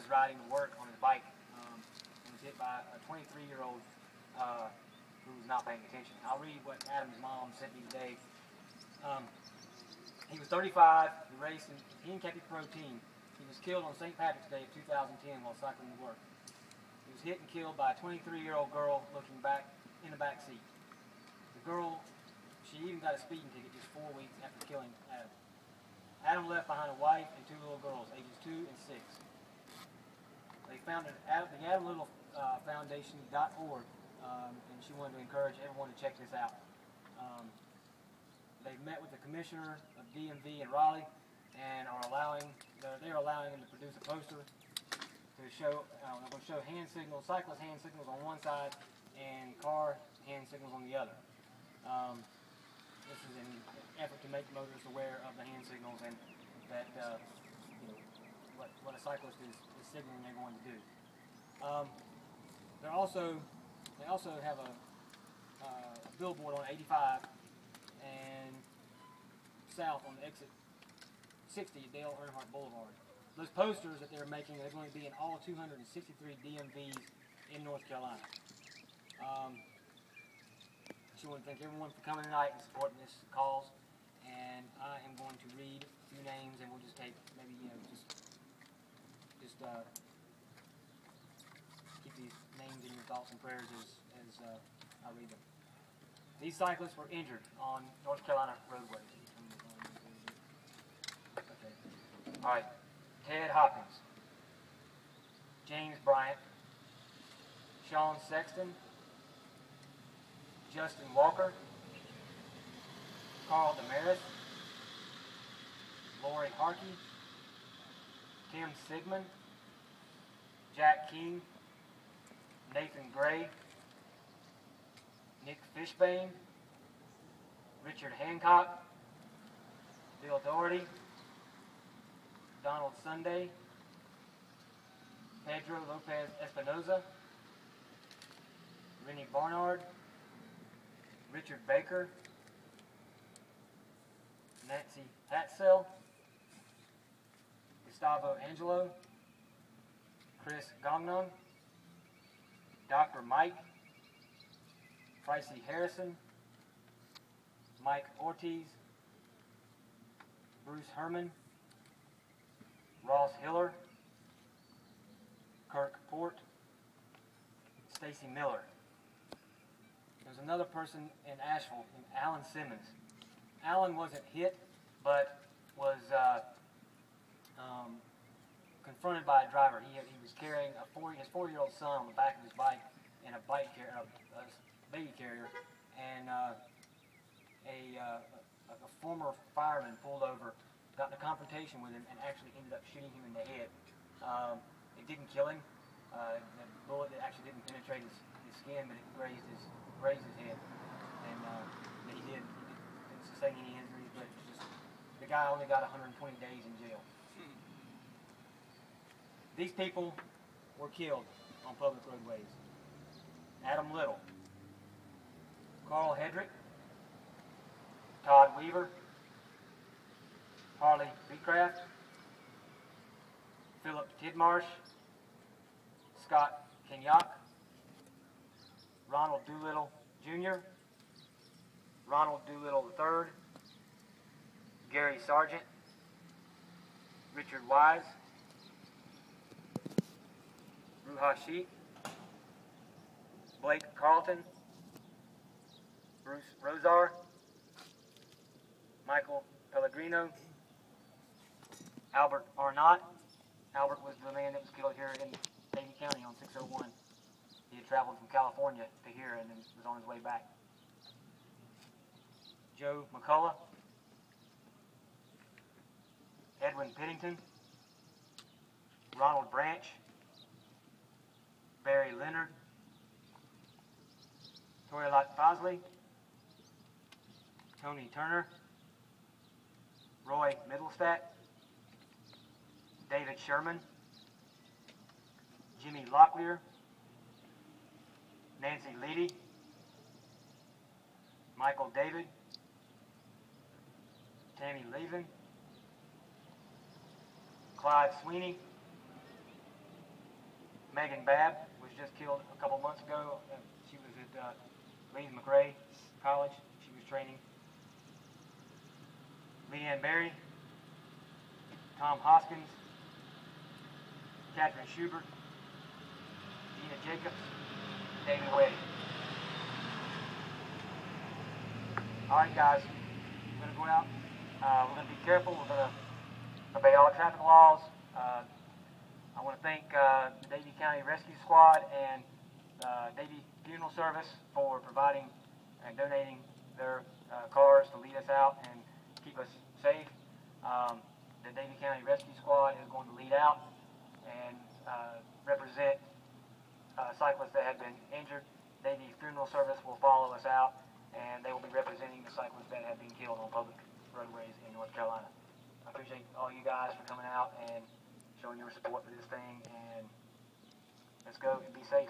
was riding to work on his bike and was hit by a 23-year-old who was not paying attention. I'll read what Adam's mom sent me today. He was 35. He raced in Kentucky Pro Team. He was killed on St. Patrick's Day of 2010 while cycling to work. He was hit and killed by a 23-year-old girl looking back in the back seat. The girl, she even got a speeding ticket just 4 weeks after killing Adam. Adam left behind a wife and 2 little girls, ages 2 and 6. They founded the Adam Little Foundation.org, and she wanted to encourage everyone to check this out. They've met with the commissioner of DMV in Raleigh, and they're allowing them to produce a poster to show. They're going to show cyclist hand signals on one side, and car hand signals on the other. This is an effort to make motorists aware of the hand signals and that what a cyclist is signaling they're going to do. They also have a billboard on 85 and south on the exit 60 at Dale Earnhardt Boulevard. Those posters that they're making are going to be in all 263 DMVs in North Carolina. I want to thank everyone for coming tonight and supporting this cause. And I am going to read a few names, and we'll just take maybe just keep these names in your thoughts and prayers as I read them. These cyclists were injured on North Carolina roadways. Okay. All right. Ted Hopkins, James Bryant, Sean Sexton, Justin Walker, Carl Damaris, Lori Harkey, Tim Sigmund, Jack King, Nathan Gray, Nick Fishbane, Richard Hancock, Bill Doherty, Donald Sunday, Pedro Lopez Espinoza, Rennie Barnard, Richard Baker, Nancy Hatzel, Gustavo Angelo, Chris Gagnon, Dr. Mike, Pricey Harrison, Mike Ortiz, Bruce Herman, Ross Hiller, Kirk Port, Stacy Miller. There's another person in Asheville named Alan Simmons. Alan wasn't hit, but was confronted by a driver. He was carrying his 4-year-old son on the back of his bike in a baby carrier, and a former fireman pulled over, got in a confrontation with him, and actually ended up shooting him in the head. It didn't kill him. The bullet actually didn't penetrate his skin, but it grazed his head, and he didn't sustain any injuries. But just the guy only got 120 days in jail. These people were killed on public roadways. Adam Little, Carl Hedrick, Todd Weaver, Harley Beecraft, Philip Tidmarsh, Scott Kenyock, Ronald Doolittle Jr., Ronald Doolittle III, Gary Sargent, Richard Wise, Ruha Sheik, Blake Carlton, Bruce Rosar, Michael Pellegrino, Albert Arnott. Albert was the man that was killed here in Davie County on 601. He had traveled from California to here and then was on his way back. Joe McCullough, Edwin Piddington, Ronald Branch, Barry Leonard, Torielot Fosley, Tony Turner, Roy Middlestat, David Sherman, Jimmy Locklear, Nancy Leedy, Michael David, Tammy Levin, Clive Sweeney, Megan Babb was just killed a couple months ago. She was at Leeds McRae College. She was training. Leanne Berry, Tom Hoskins, Catherine Schubert, Gina Jacobs, David Wade. Alright guys, we're going to go out. We're going to be careful. We're going to obey all traffic laws. I want to thank the Davie County Rescue Squad and Davie Funeral Service for providing and donating their cars to lead us out and keep us safe. The Davie County Rescue Squad is going to lead out and represent cyclists that have been injured. Davie Funeral Service will follow us out, and they will be representing the cyclists that have been killed on public roadways in North Carolina. I appreciate all you guys for coming out and showing your support for this thing, and let's go and be safe.